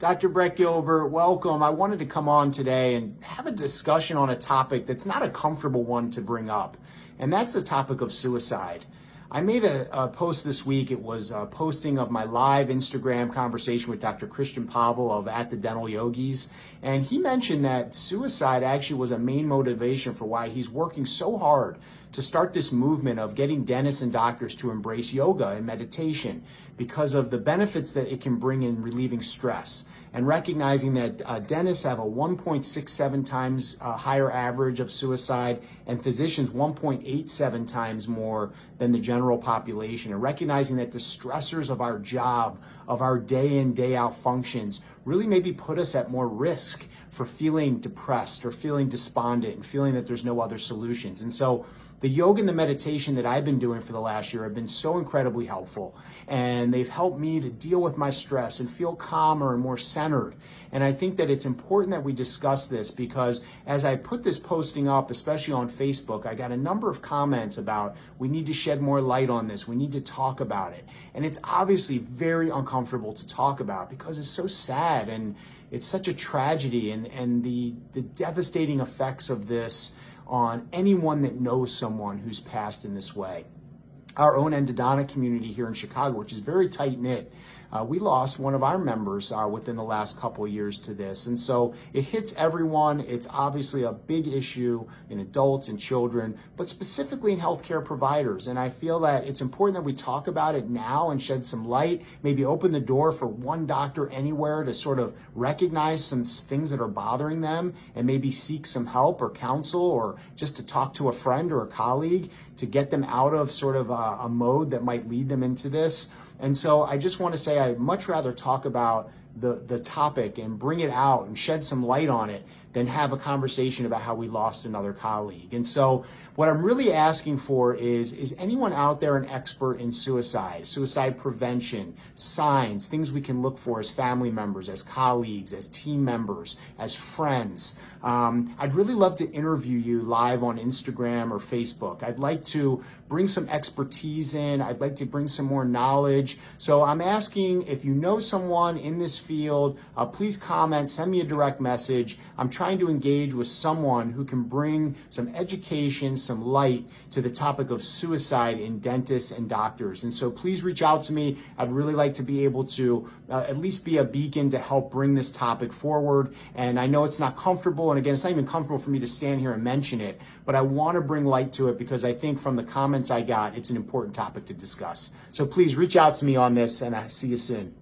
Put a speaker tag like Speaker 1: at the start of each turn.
Speaker 1: Dr. Brett Gilbert, welcome. I wanted to come on today and have a discussion on a topic that's not a comfortable one to bring up, and that's the topic of suicide. I made a post this week. It was a posting of my live Instagram conversation with Dr. Christian Pavel of At the Dental Yogis, and he mentioned that suicide actually was a main motivation for why he's working so hard to start this movement of getting dentists and doctors to embrace yoga and meditation because of the benefits that it can bring in relieving stress, and recognizing that dentists have a 1.67 times higher average of suicide and physicians 1.87 times more than the general population, and recognizing that the stressors of our job, of our day in, day out functions really maybe put us at more risk for feeling depressed or feeling despondent and feeling that there's no other solutions. And so the yoga and the meditation that I've been doing for the last year have been so incredibly helpful, and they've helped me to deal with my stress and feel calmer and more centered. And I think that it's important that we discuss this because as I put this posting up, especially on Facebook, I got a number of comments about we need to shed more light on this, we need to talk about it. And it's obviously very uncomfortable to talk about because it's so sad and it's such a tragedy, and the devastating effects of this on anyone that knows someone who's passed in this way. Our own endodontic community here in Chicago, which is very tight-knit, we lost one of our members within the last couple of years to this. And so it hits everyone. It's obviously a big issue in adults and children, but specifically in healthcare providers. And I feel that it's important that we talk about it now and shed some light, maybe open the door for one doctor anywhere to sort of recognize some things that are bothering them and maybe seek some help or counsel, or just to talk to a friend or a colleague to get them out of sort of a mode that might lead them into this. And so I just want to say I'd much rather talk about the topic and bring it out and shed some light on it than have a conversation about how we lost another colleague. And so what I'm really asking for is anyone out there an expert in suicide prevention, signs, things we can look for as family members, as colleagues, as team members, as friends? I'd really love to interview you live on Instagram or Facebook. I'd like to bring some expertise in. I'd like to bring some more knowledge. So I'm asking if you know someone in this field, please comment, send me a direct message. I'm trying to engage with someone who can bring some education, some light to the topic of suicide in dentists and doctors. And so please reach out to me. I'd really like to be able to at least be a beacon to help bring this topic forward. And I know it's not comfortable, and again, it's not even comfortable for me to stand here and mention it, but I want to bring light to it because I think from the comments I got, it's an important topic to discuss. So please reach out to me on this, and I'll see you soon.